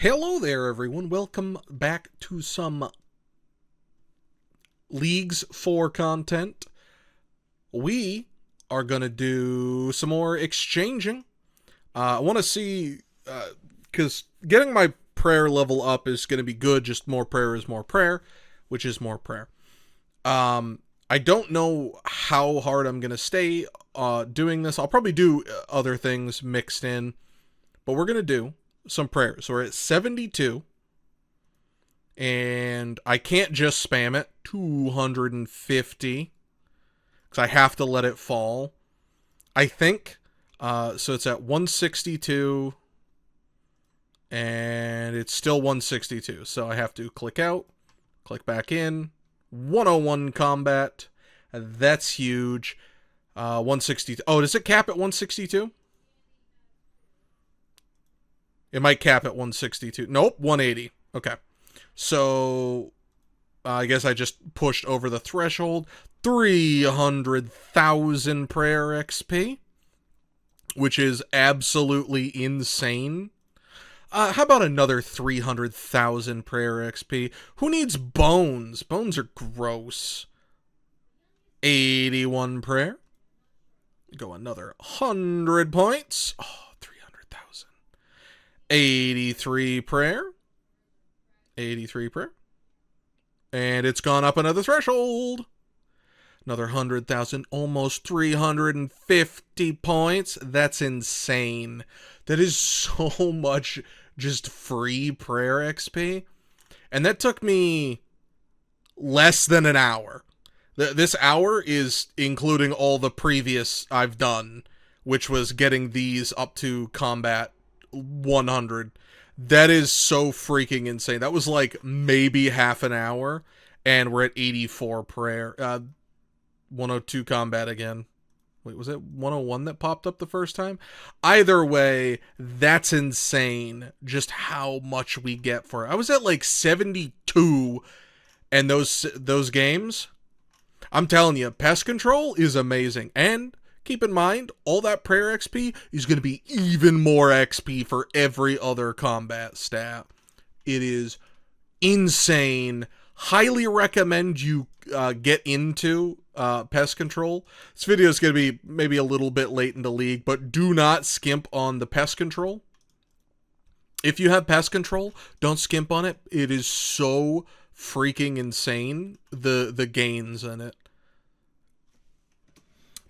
Hello there, everyone. Welcome back to some Leagues 4 content. We are going to do some more exchanging. I want to see, because getting my prayer level up is going to be good. Just more prayer is more prayer, which is more prayer. I don't know how hard I'm going to stay doing this. I'll probably do other things mixed in, but we're going to do some prayers. So we're at 72, and I can't just spam it. 250, because I have to let it fall, I think. So it's at 162, and it's still 162, so I have to click out, click back in. 101 combat, that's huge. 162. Oh, does it cap at 162? It might cap at 162. Nope, 180. Okay. So, I guess I just pushed over the threshold. 300,000 prayer XP, which is absolutely insane. How about another 300,000 prayer XP? Who needs bones? Bones are gross. 81 prayer. Go another 100 points. Oh, 300,000. 83 prayer. 83 prayer. And it's gone up another threshold. Another 100,000. Almost 350 points. That's insane. That is so much just free prayer XP. And that took me less than an hour. This hour is including all the previous I've done, which was getting these up to combat 100. That is so freaking insane. That was like maybe half an hour, and we're at 84 prayer. 102 combat again. Wait, was it 101 that popped up the first time? Either way, that's insane just how much we get for it. I was at like 72, and those games, I'm telling you, pest control is amazing. And keep in mind, all that prayer XP is going to be even more XP for every other combat stat. It is insane. Highly recommend you get into pest control. This video is going to be maybe a little bit late into League, but do not skimp on the pest control. If you have pest control, don't skimp on it. It is so freaking insane, the gains in it.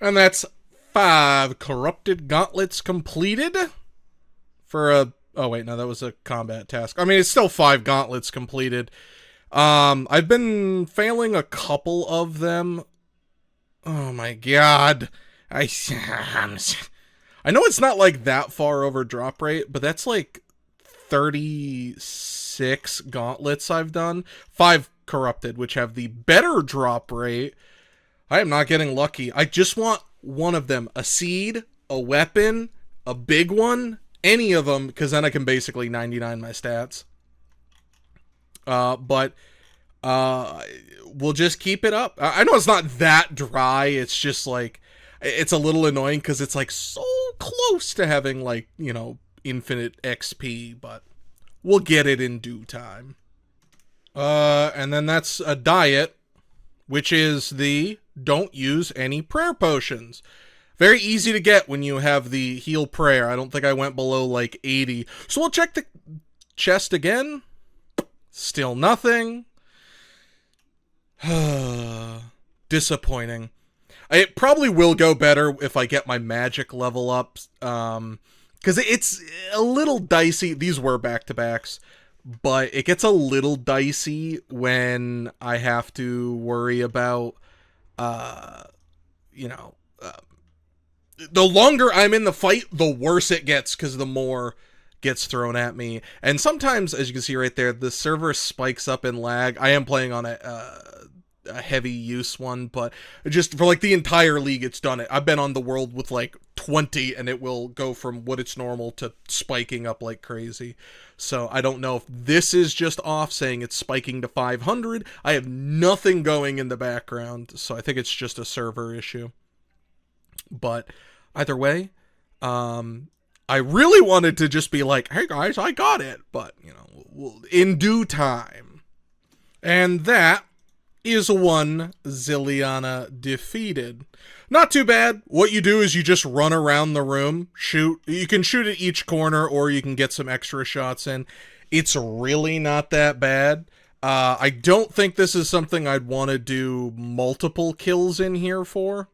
And that's 5 corrupted gauntlets completed for a... Oh, wait, no, that was a combat task. I mean, it's still 5 gauntlets completed. I've been failing a couple of them. Oh, my God. I know it's not, like, that far over drop rate, but that's, like, 36 gauntlets I've done. 5 corrupted, which have the better drop rate. I am not getting lucky. I just want one of them. A seed, a weapon, a big one, any of them, because then I can basically 99 my stats. But we'll just keep it up. I know it's not that dry. It's just like, it's a little annoying because it's like so close to having like, you know, infinite XP, but we'll get it in due time. And then that's a diet, which is the don't use any prayer potions. Very easy to get when you have the heal prayer. I don't think I went below like 80. So we'll check the chest again. Still nothing. Disappointing. It probably will go better if I get my magic level up. Because it's a little dicey. These were back-to-backs. But it gets a little dicey when I have to worry about, you know, the longer I'm in the fight, the worse it gets, because the more gets thrown at me. And sometimes, as you can see right there, the server spikes up in lag. I am playing on a heavy use one, but just for like the entire league, it's done it. I've been on the world with like 20, and it will go from what it's normal to spiking up like crazy. So I don't know if this is just off saying it's spiking to 500. I have nothing going in the background, so I think it's just a server issue. But either way, I really wanted to just be like, hey guys, I got it. But, you know, in due time. And that is one Zilliana defeated. Not too bad. What you do is you just run around the room, shoot. You can shoot at each corner, or you can get some extra shots in. It's really not that bad. I don't think this is something I'd want to do multiple kills in here for.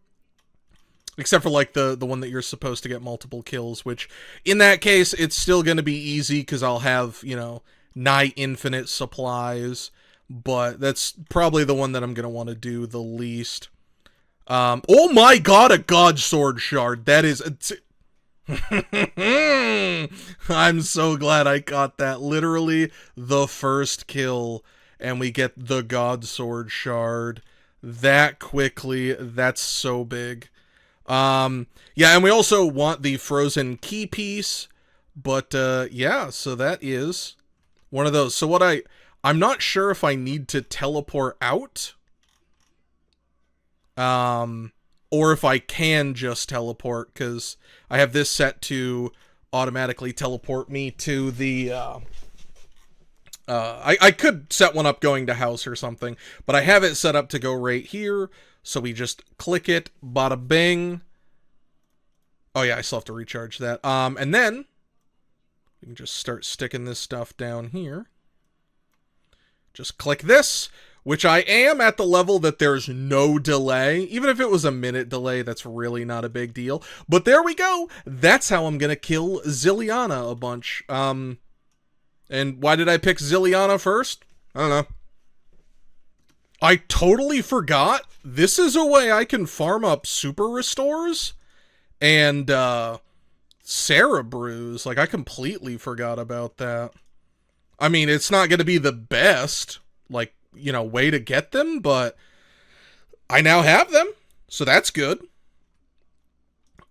Except for, like, the one that you're supposed to get multiple kills, which, in that case, it's still going to be easy, because I'll have, you know, nigh infinite supplies. But that's probably the one that I'm going to want to do the least. Oh my god, a God Sword Shard. That is... I'm so glad I got that. Literally the first kill, and we get the God Sword Shard that quickly. That's so big. Yeah, and we also want the Frozen Key Piece. But, yeah, so that is one of those. So what I'm not sure if I need to teleport out. Or if I can just teleport, because I have this set to automatically teleport me to the, I could set one up going to house or something, but I have it set up to go right here, so we just click it, bada bing. Oh yeah, I still have to recharge that. And then we can just start sticking this stuff down here. Just click this, which I am at the level that there's no delay. Even if it was a minute delay, that's really not a big deal. But there we go. That's how I'm going to kill Zilliana a bunch. And why did I pick Zilliana first? I don't know. I totally forgot. This is a way I can farm up super restores and Sarah brews. Like, I completely forgot about that. I mean, it's not going to be the best, like, you know, way to get them, but I now have them, so that's good.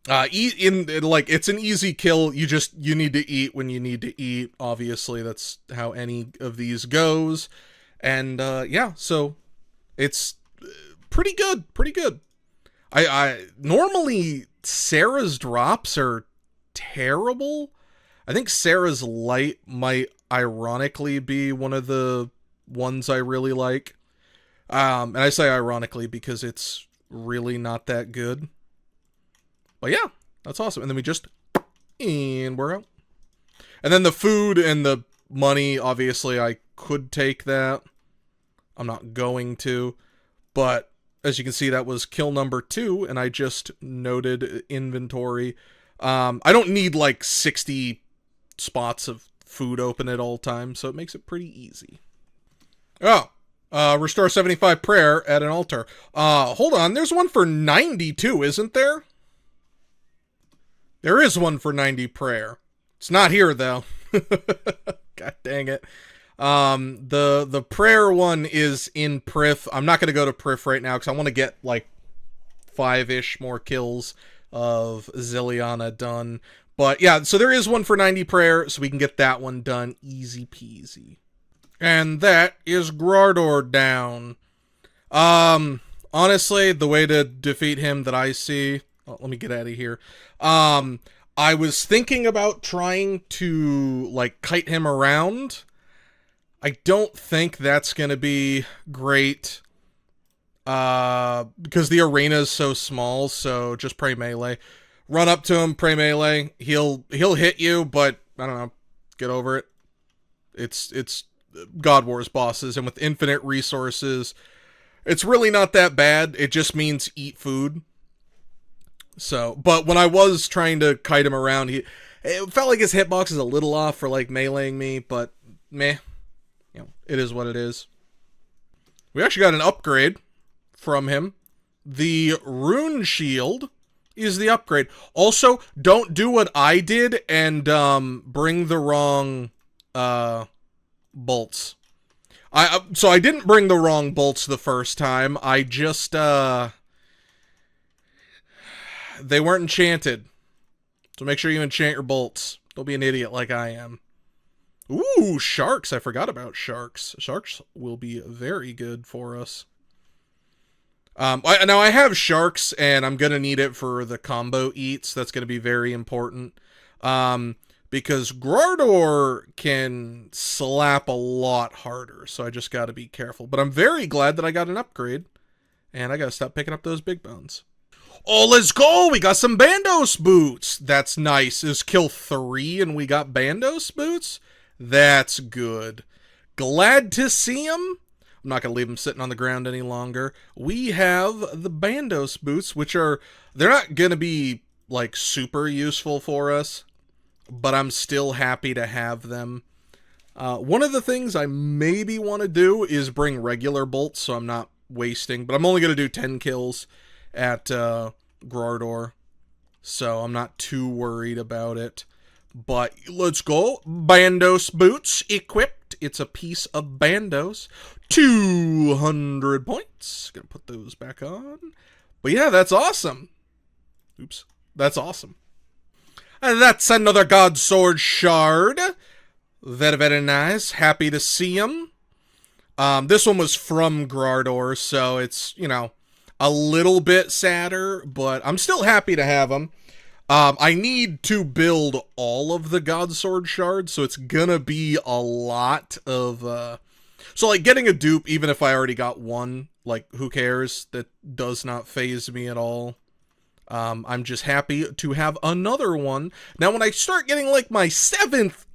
It's an easy kill. You need to eat when you need to eat. Obviously, that's how any of these goes. And, yeah, so it's pretty good, I normally Sarah's drops are terrible. I think Sarah's light might ironically be one of the ones I really like. And I say ironically because it's really not that good. But yeah, that's awesome. And then and we're out. And then the food and the money, obviously I could take that. I'm not going to. But as you can see, that was kill number 2, and I just noted inventory. I don't need like 60 spots of food open at all times, so it makes it pretty easy. Oh, restore 75 prayer at an altar. Hold on, there's one for 92, isn't there? There is one for 90 prayer. It's not here, though. God dang it. The prayer one is in Prif. I'm not going to go to Prif right now, because I want to get, like, 5-ish more kills of Zilliana done. But, yeah, so there is one for 90 prayer, so we can get that one done easy peasy. And that is Grardor down. Honestly, the way to defeat him that I see... Oh, let me get out of here. I was thinking about trying to, like, kite him around. I don't think that's going to be great. Because the arena is so small, so just pray melee. Run up to him, pray melee. He'll hit you, but, I don't know, get over it. It's God Wars bosses, and with infinite resources, it's really not that bad. It just means eat food. So, but when I was trying to kite him around, it felt like his hitbox is a little off for, like, meleeing me, but meh. You know, it is what it is. We actually got an upgrade from him. The Rune Shield is the upgrade. Also, don't do what I did and bring the wrong bolts. So I didn't bring the wrong bolts the first time. I just they weren't enchanted. So make sure you enchant your bolts. Don't be an idiot like I am. Ooh, sharks. I forgot about sharks. Sharks will be very good for us. Now I have sharks, and I'm going to need it for the combo eats. That's going to be very important. Because Grardor can slap a lot harder, so I just got to be careful. But I'm very glad that I got an upgrade, and I got to stop picking up those big bones. Oh, let's go! We got some Bandos boots! That's nice. It was kill 3 and we got Bandos boots? That's good. Glad to see them. I'm not going to leave them sitting on the ground any longer. We have the Bandos boots, which are... They're not going to be, like, super useful for us, but I'm still happy to have them. One of the things I maybe want to do is bring regular bolts, so I'm not wasting, but I'm only going to do 10 kills at Grardor, so I'm not too worried about it. But let's go. Bandos boots equipped. It's a piece of Bandos. 200 points. Gonna put those back on. But yeah, that's awesome. Oops. That's awesome. And that's another God Sword shard. Very, very nice. Happy to see him. This one was from Grardor, so it's, you know, a little bit sadder, but I'm still happy to have him. I need to build all of the God Sword shards, so it's gonna be a lot of, so, like, getting a dupe, even if I already got one, like, who cares? That does not faze me at all. I'm just happy to have another one. Now, when I start getting, like, my 7th,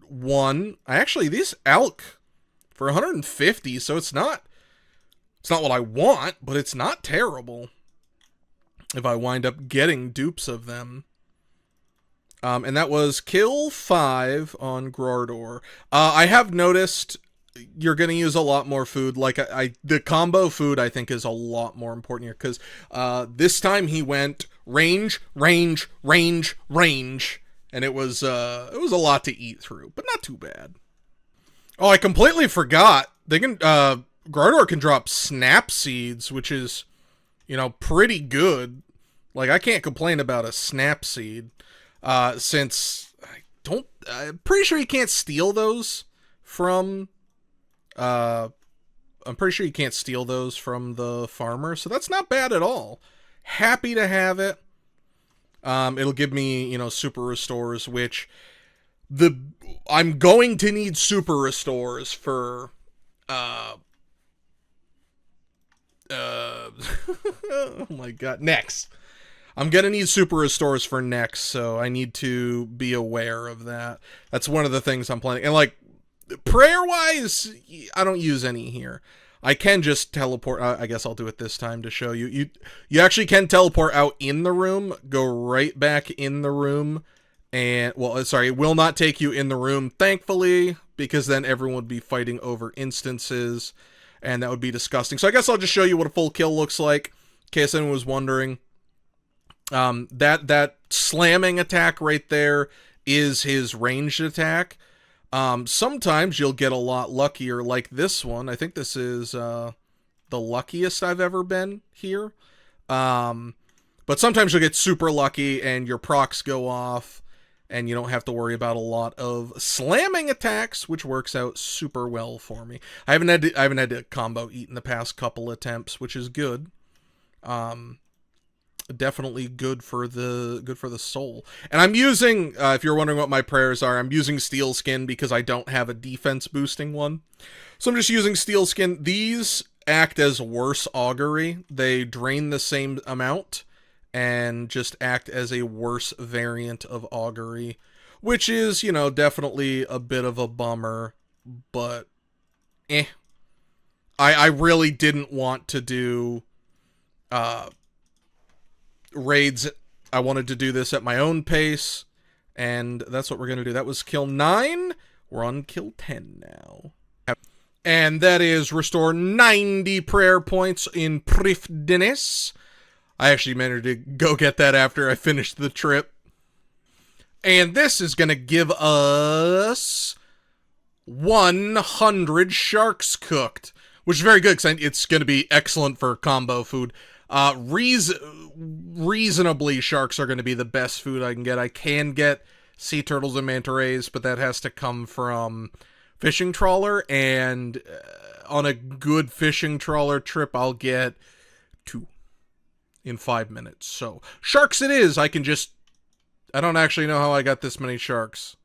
one, these elk for 150, so it's not what I want, but it's not terrible if I wind up getting dupes of them. And that was kill 5 on Grardor. I have noticed you're going to use a lot more food. Like, the combo food, I think, is a lot more important here, because this time he went range, range, range, range, and it was a lot to eat through, but not too bad. Oh, I completely forgot. They can, Grardor can drop snap seeds, which is, you know, pretty good. Like, I can't complain about a snap seed, since I'm pretty sure you can't steal those from, I'm pretty sure you can't steal those from the farmer, so that's not bad at all. Happy to have it. It'll give me, you know, super restores, which I'm going to need super restores for, oh my god, next. I'm gonna need super restores for next, so I need to be aware of that. That's one of the things I'm planning. And, like, prayer-wise, I don't use any here. I can just teleport. I guess I'll do it this time to show you. You actually can teleport out in the room, go right back in the room, and, well, sorry, it will not take you in the room, thankfully, because then everyone would be fighting over instances, and that would be disgusting. So I guess I'll just show you what a full kill looks like, in case anyone was wondering. That slamming attack right there is his ranged attack. Sometimes you'll get a lot luckier, like this one. I think this is, the luckiest I've ever been here. But sometimes you'll get super lucky and your procs go off and you don't have to worry about a lot of slamming attacks, which works out super well for me. I haven't had to combo eat in the past couple attempts, which is good. Definitely good for the soul. And I'm using, if you're wondering what my prayers are, I'm using Steel Skin because I don't have a defense boosting one. So I'm just using Steel Skin. These act as worse augury. They drain the same amount and just act as a worse variant of augury, which is, you know, definitely a bit of a bummer, but I really didn't want to do raids. I wanted to do this at my own pace, and that's what we're going to do. That was kill 9. We're on kill 10 now. And that is restore 90 prayer points in Prifdinnis. I actually managed to go get that after I finished the trip. And this is going to give us 100 sharks cooked, which is very good because it's going to be excellent for combo food. Reasonably, sharks are going to be the best food I can get. I can get sea turtles and manta rays, but that has to come from fishing trawler, and on a good fishing trawler trip, I'll get 2 in 5 minutes. So, sharks it is. I can just I don't actually know how I got this many sharks.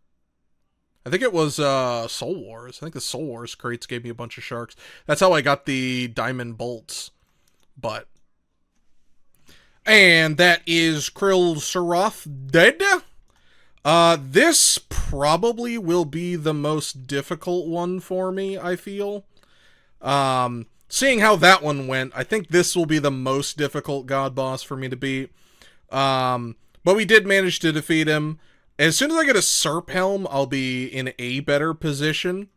I think it was Soul Wars. I think the Soul Wars crates gave me a bunch of sharks. That's how I got the diamond bolts. But... And that is Krill Saroth dead. This probably will be the most difficult one for me, I feel. Seeing how that one went, I think this will be the most difficult god boss for me to beat. But we did manage to defeat him. As soon as I get a Serp Helm, I'll be in a better position.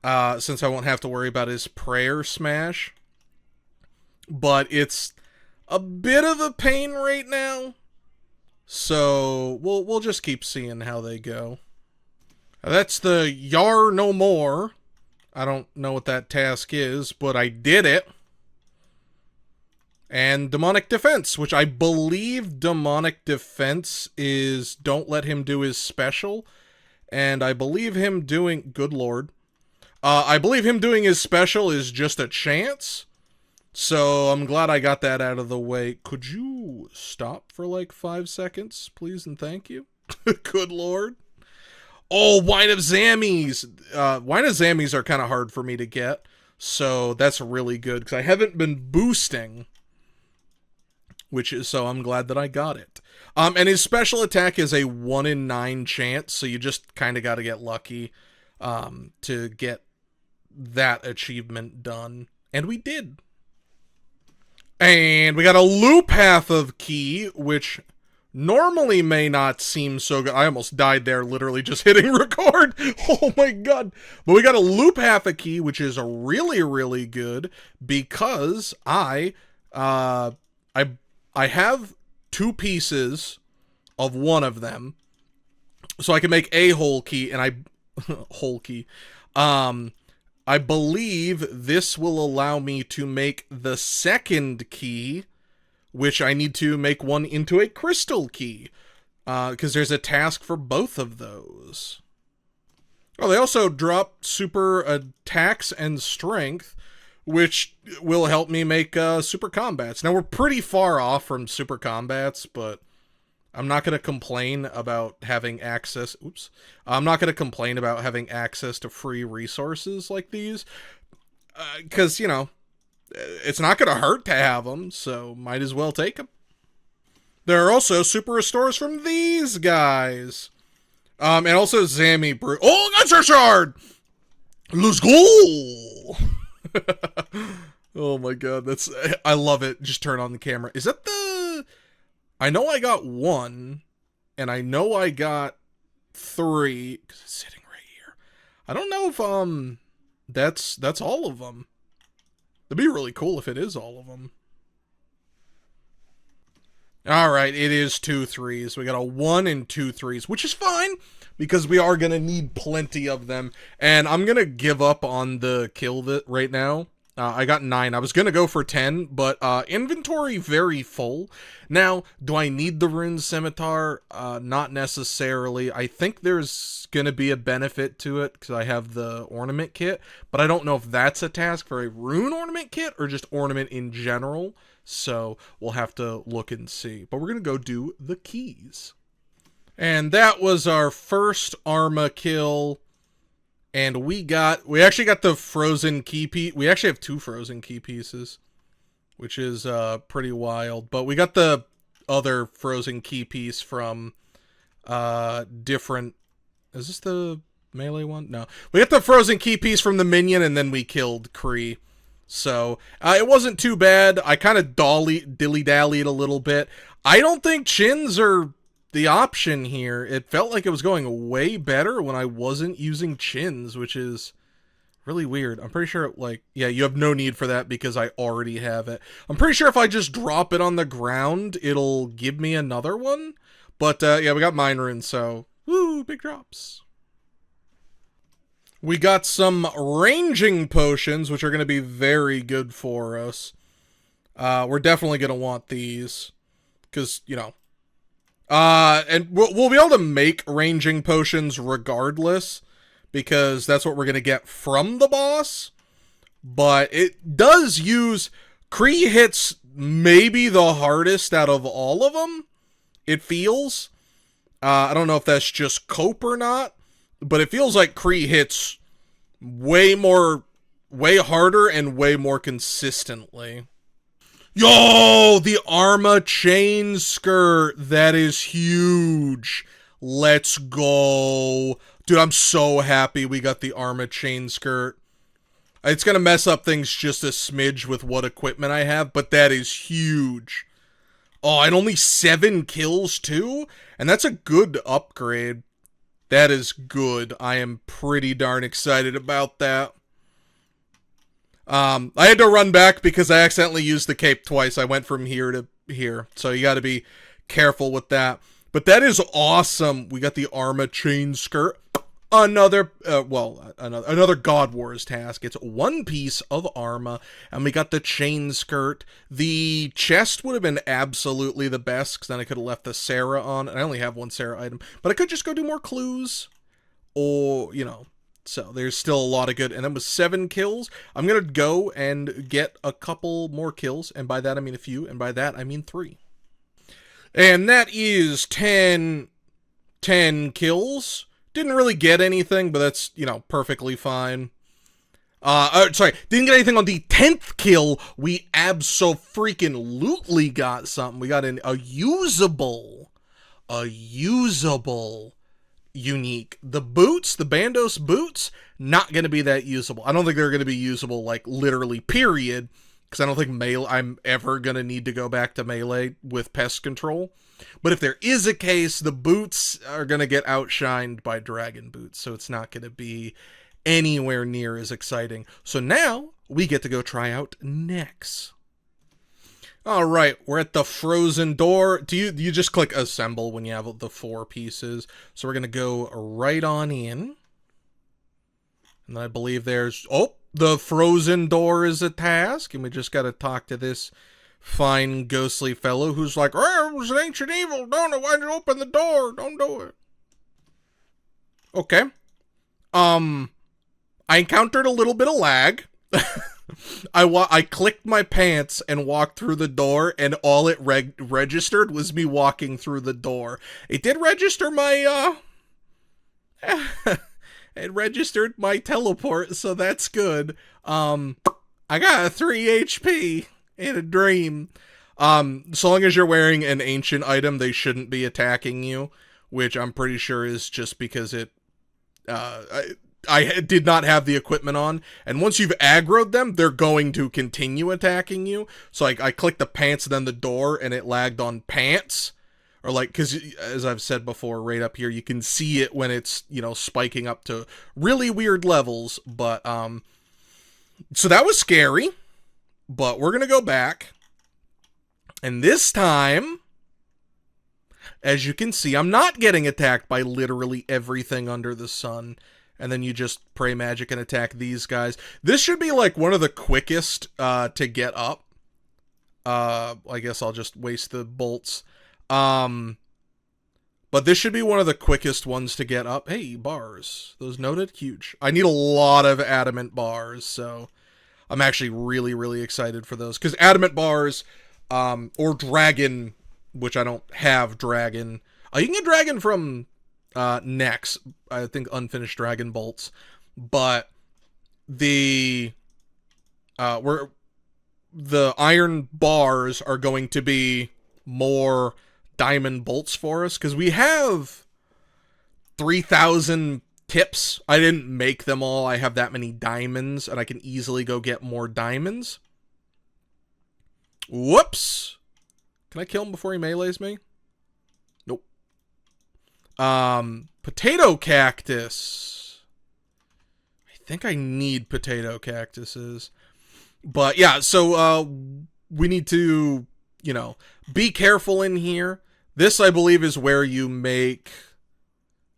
Since I won't have to worry about his prayer smash. But it's a bit of a pain right now. So we'll just keep seeing how they go. That's the Yar No More. I don't know what that task is, but I did it. And Demonic Defense, which I believe Demonic Defense is don't let him do his special. And I believe him doing... Good lord. I believe him doing his special is just a chance. So I'm glad I got that out of the way. Could you stop for like 5 seconds, please and thank you? Good lord. Oh, Wine of Zammies. Wine of Zammies are kind of hard for me to get. So that's really good because I haven't been boosting. So I'm glad that I got it. And his special attack is a 1 in 9 chance. So you just kind of got to get lucky to get that achievement done. And we did. And we got a loop half of key, which normally may not seem so good. I almost died there, literally just hitting record. Oh my god. But we got a loop half a key, which is really, really good because I have 2 pieces of one of them. So I can make a whole key, and whole key. I believe this will allow me to make the second key, which I need to make one into a crystal key, because there's a task for both of those. Oh, they also drop super attacks and strength, which will help me make super combats. Now, we're pretty far off from super combats, but I'm not going to complain about having access... Oops. I'm not going to complain about having access to free resources like these. Because, you know, it's not going to hurt to have them, so might as well take them. There are also super restores from these guys. And also Zammy Brew. Oh, that's our shard! Let's go! Oh my god, I love it. Just turn on the camera. Is that the... I know I got 1, and I know I got 3, because it's sitting right here. I don't know if, that's all of them. It'd be really cool if it is all of them. Alright, it is 2 3s. We got a 1 and 2 3s, which is fine, because we are going to need plenty of them. And I'm going to give up on the kill right now. I got 9. I was going to go for 10, but inventory very full. Now, do I need the Rune Scimitar? Not necessarily. I think there's going to be a benefit to it because I have the ornament kit, but I don't know if that's a task for a rune ornament kit or just ornament in general. So we'll have to look and see. But we're going to go do the keys. And that was our first Arma kill. And we actually got the frozen key piece. We actually have 2 frozen key pieces, which is pretty wild. But we got the other frozen key piece from different... Is this the melee one? No. We got the frozen key piece from the minion, and then we killed Kree. So, it wasn't too bad. I kind of dilly-dallied a little bit. I don't think chins are the option here. It felt like it was going way better when I wasn't using chins, which is really weird. I'm pretty sure, like, yeah, you have no need for that because I already have it. I'm pretty sure if I just drop it on the ground, it'll give me another one. But, yeah, we got Mind Rune, so, woo, big drops. We got some ranging potions, which are going to be very good for us. We're definitely going to want these, because, you know, and we'll be able to make ranging potions regardless, because that's what we're going to get from the boss. But it does use... Kree hits maybe the hardest out of all of them, it feels. I don't know if that's just cope or not, but it feels like Kree hits way harder and way more consistently. Yo, the Arma chain skirt. That is huge. Let's go. Dude, I'm so happy we got the Arma chain skirt. It's going to mess up things just a smidge with what equipment I have, but that is huge. Oh, and only 7 kills too? And that's a good upgrade. That is good. I am pretty darn excited about that. I had to run back because I accidentally used the cape twice. I went from here to here. So you got to be careful with that. But that is awesome. We got the Arma chain skirt. Another God Wars task. It's 1 piece of Arma, and we got the chain skirt. The chest would have been absolutely the best, because then I could have left the Sarah on, and I only have 1 Sarah item, but I could just go do more clues, or, you know, so there's still a lot of good. And then with 7 kills, I'm going to go and get a couple more kills, and by that I mean a few, and by that I mean 3. And that is 10 kills. Didn't really get anything, but that's, you know, perfectly fine. Sorry, didn't get anything on the 10th kill. We abso-freaking-lutely got something. We got a usable unique. The boots, the Bandos boots, not going to be that usable. I don't think they're going to be usable, like, literally, period, because I don't think I'm ever going to need to go back to melee with pest control. But if there is a case, the boots are going to get outshined by dragon boots, so it's not going to be anywhere near as exciting. So now we get to go try out necks. All right, we're at the frozen door. Do you just click assemble when you have the 4 pieces? So we're going to go right on in. And I believe there's... Oh, the frozen door is a task, and we just got to talk to this fine ghostly fellow who's like, oh, it was an ancient evil, don't know why'd you open the door, don't do it. Okay. I encountered a little bit of lag. I clicked my pants and walked through the door, and all it registered was me walking through the door. It did register my it registered my teleport, so that's good. I got a 3 HP in a dream. So long as you're wearing an ancient item, they shouldn't be attacking you, which I'm pretty sure is just because it I did not have the equipment on, and once you've aggroed them, they're going to continue attacking you. So I clicked the pants and then the door, and it lagged on pants, or like, because as I've said before, right up here you can see it when it's, you know, spiking up to really weird levels. But so that was scary. But we're gonna go back, and this time, as you can see, I'm not getting attacked by literally everything under the sun. And then you just pray magic and attack these guys. This should be like one of the quickest to get up. I guess I'll just waste the bolts. But this should be one of the quickest ones to get up. Hey, bars. Those noted? Huge. I need a lot of adamant bars, so I'm actually really, really excited for those. Because adamant bars, or dragon, which I don't have dragon. You can get dragon from... necks, I think unfinished dragon bolts, but the iron bars are going to be more diamond bolts for us, because we have 3,000 tips. I didn't make them all. I have that many diamonds, and I can easily go get more diamonds. Whoops! Can I kill him before he melees me? Potato cactus. I think I need potato cactuses. But yeah, so we need to, you know, be careful in here. This, I believe, is where you make...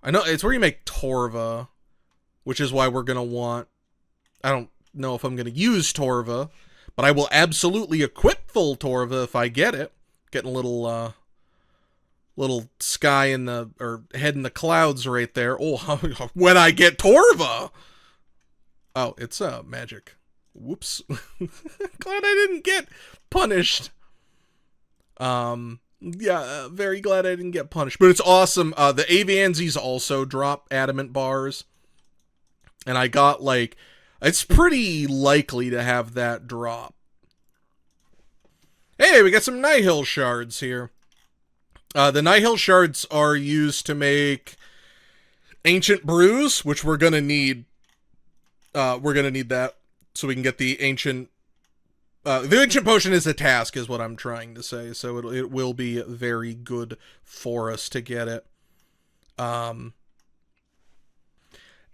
I know, it's where you make Torva, which is why we're going to want... I don't know if I'm going to use Torva, but I will absolutely equip full Torva if I get it. Getting a little sky in the, or head in the clouds right there. Oh, when I get Torva! Oh, it's magic. Whoops. Glad I didn't get punished. Yeah, very glad I didn't get punished. But it's awesome. The Aviansies also drop adamant bars. And I got, like, it's pretty likely to have that drop. Hey, we got some Nihil shards here. The Nihil shards are used to make ancient brews, which we're gonna need. We're gonna need that so we can get the ancient. The ancient potion is a task, is what I'm trying to say. So it will be very good for us to get it. And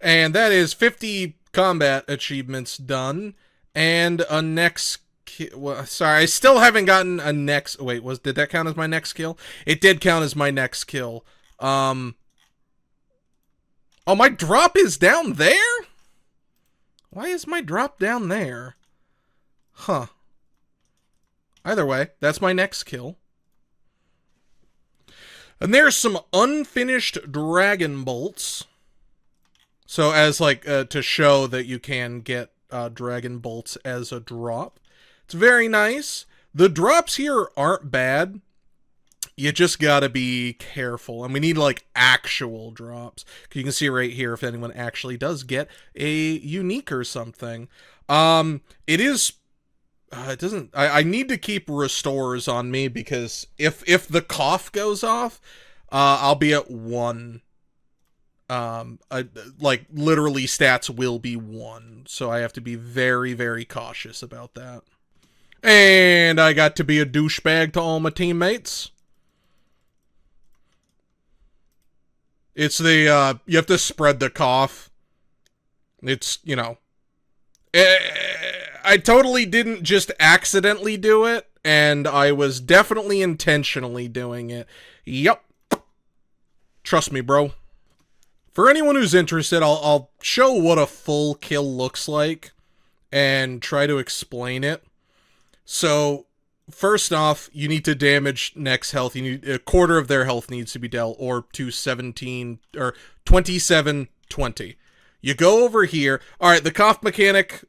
that is 50 combat achievements done, and a next. Well, sorry, I still haven't gotten a next. Wait, did that count as my next kill? It did count as my next kill. Oh, my drop is down there? Why is my drop down there? Huh. Either way, that's my next kill. And there's some unfinished dragon bolts. So as like to show that you can get dragon bolts as a drop. It's very nice. The drops here aren't bad. You just gotta be careful. And we need, like, actual drops. You can see right here if anyone actually does get a unique or something. It is... it doesn't... I need to keep restores on me because if the cough goes off, I'll be at 1. Like, literally stats will be 1. So I have to be very, very cautious about that. And I got to be a douchebag to all my teammates. It's the, you have to spread the cough. It's, you know. I totally didn't just accidentally do it, and I was definitely intentionally doing it. Yep. Trust me, bro. For anyone who's interested, I'll show what a full kill looks like and try to explain it. So, first off, you need to damage next health. You need a quarter of their health needs to be dealt, or to 17 or 2720. You go over here. All right, the cough mechanic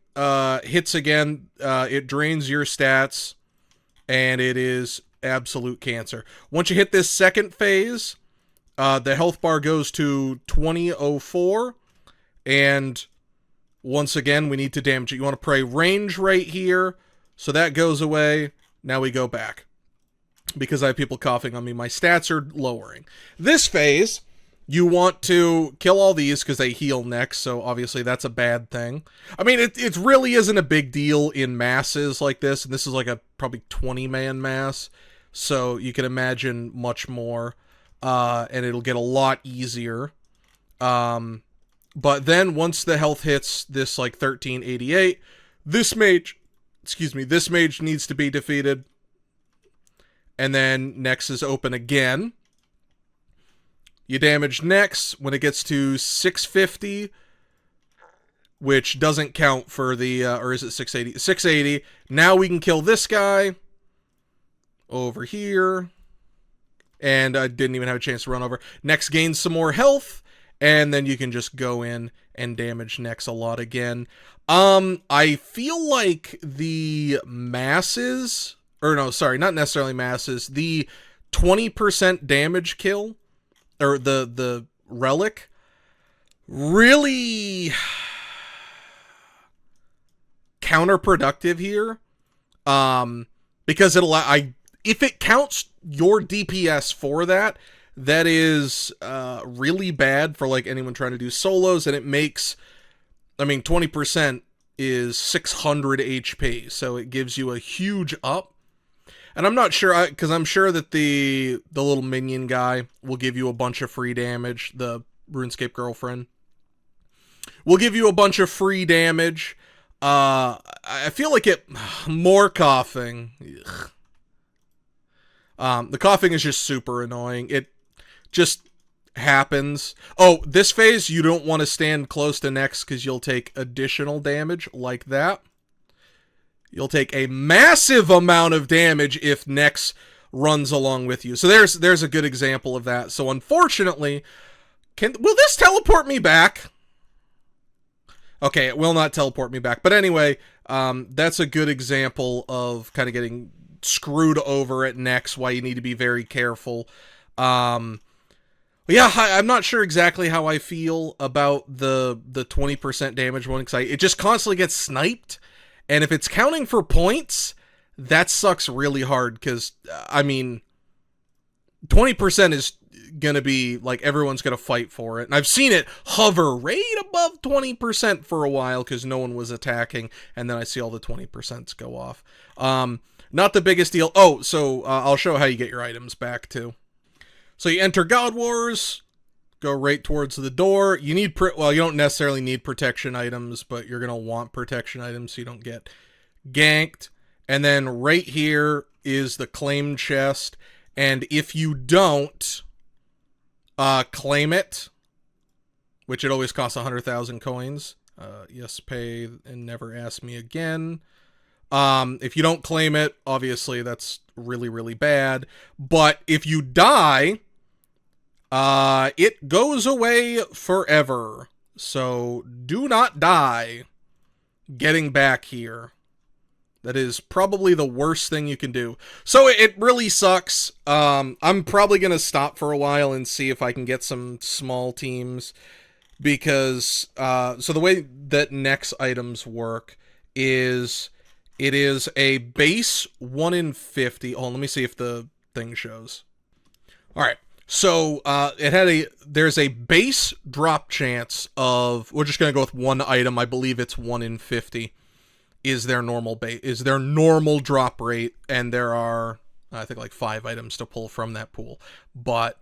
hits again. It drains your stats, and it is absolute cancer. Once you hit this second phase, the health bar goes to 2004, and once again, we need to damage it. You want to pray range right here. So that goes away. Now we go back. Because I have people coughing on me, my stats are lowering. This phase, you want to kill all these because they heal next, so obviously that's a bad thing. I mean, it really isn't a big deal in masses like this, and this is like a probably 20-man mass, so you can imagine much more, and it'll get a lot easier. But then once the health hits this like 1388, this mage needs to be defeated. And then Nex is open again. You damage Nex when it gets to 650, which doesn't count for the, or is it 680? 680. Now we can kill this guy over here. And I didn't even have a chance to run over. Nex gains some more health, and then you can just go in and damage Nex a lot again. I feel like the masses, or no, sorry, not necessarily masses, the 20% damage kill, or the relic, really counterproductive here. Because if it counts your DPS for that, that is really bad for like anyone trying to do solos, and it makes, I mean, 20% is 600 HP, so it gives you a huge up. And I'm not sure, because I'm sure that the little minion guy will give you a bunch of free damage, the RuneScape girlfriend will give you a bunch of free damage. I feel like more coughing. The coughing is just super annoying. It just happens. Oh, this phase, you don't want to stand close to Nex because you'll take additional damage like that. You'll take a massive amount of damage if Nex runs along with you. So there's a good example of that. So unfortunately, will this teleport me back? Okay, it will not teleport me back. But anyway, that's a good example of kind of getting screwed over at next, why you need to be very careful. Yeah, I'm not sure exactly how I feel about the 20% damage one, because it just constantly gets sniped, and if it's counting for points, that sucks really hard, because, I mean, 20% is gonna be, like, everyone's gonna fight for it, and I've seen it hover right above 20% for a while, because no one was attacking, and then I see all the 20% go off. Not the biggest deal. Oh, so, I'll show how you get your items back, too. So you enter God Wars, go right towards the door. You need, well, you don't necessarily need protection items, but you're going to want protection items so you don't get ganked. And then right here is the claim chest. And if you don't claim it, which it always costs 100,000 coins, yes, pay and never ask me again. If you don't claim it, obviously that's really, really bad. But if you die, it goes away forever. So do not die getting back here. That is probably the worst thing you can do. So it really sucks. I'm probably going to stop for a while and see if I can get some small teams. Because, so the way that next items work is, it is a base 1 in 50. Oh, let me see if the thing shows. All right. So, there's a base drop chance of, we're just going to go with one item. I believe it's 1 in 50 is their normal drop rate. And there are, I think, like 5 items to pull from that pool, but,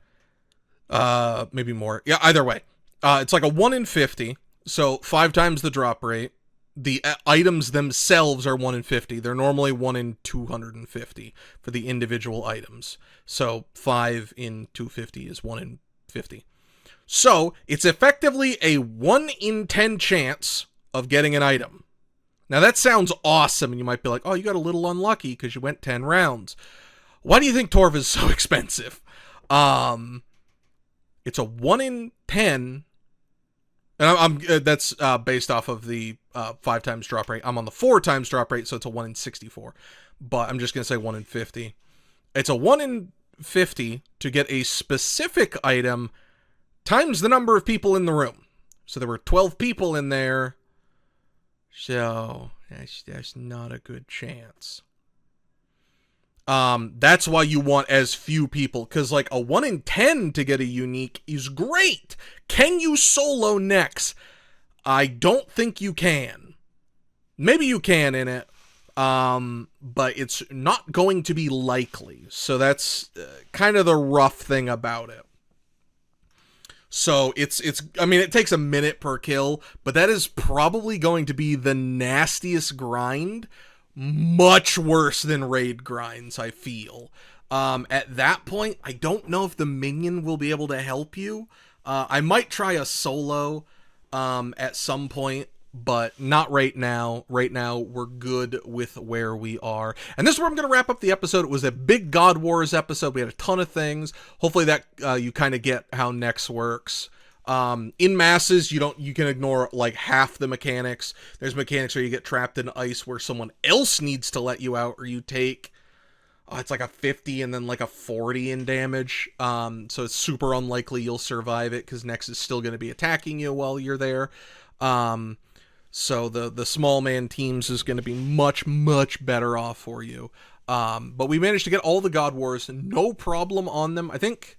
maybe more. Yeah, either way, it's like a 1 in 50. So 5 times the drop rate. The items themselves are 1 in 50. They're normally 1 in 250 for the individual items. So 5 in 250 is 1 in 50. So it's effectively a 1 in 10 chance of getting an item. Now that sounds awesome, and you might be like, oh, you got a little unlucky because you went 10 rounds. Why do you think Torv is so expensive? It's a 1 in 10. And that's based off of the 5 times drop rate. I'm on the 4 times drop rate, so it's a 1 in 64. But I'm just going to say 1 in 50. It's a 1 in 50 to get a specific item times the number of people in the room. So there were 12 people in there. So that's not a good chance. That's why you want as few people, because like a 1 in 10 to get a unique is great. Can you solo next? I don't think you can. Maybe you can in it, but it's not going to be likely. So that's kind of the rough thing about it. So I mean, it takes a minute per kill, but that is probably going to be the nastiest grind. Much worse than raid grinds, I feel. At that point, I don't know if the minion will be able to help you. I might try a solo at some point, but not right now. Right now, we're good with where we are. And this is where I'm going to wrap up the episode. It was a big God Wars episode. We had a ton of things. Hopefully that you kind of get how Nex works. In masses, you can ignore like half the mechanics. There's mechanics where you get trapped in ice where someone else needs to let you out, or you take, it's like a 50 and then like a 40 in damage. So it's super unlikely you'll survive it because Nex is still going to be attacking you while you're there. So the small man teams is going to be much, much better off for you. But we managed to get all the God Wars, no problem on them. I think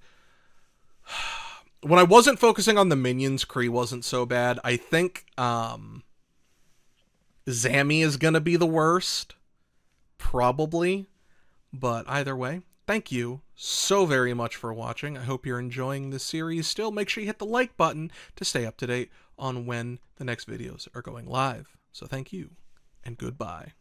when I wasn't focusing on the minions, Kree wasn't so bad. I think Zami is going to be the worst. Probably. But either way, thank you so very much for watching. I hope you're enjoying this series still. Make sure you hit the like button to stay up to date on when the next videos are going live. So thank you, and goodbye.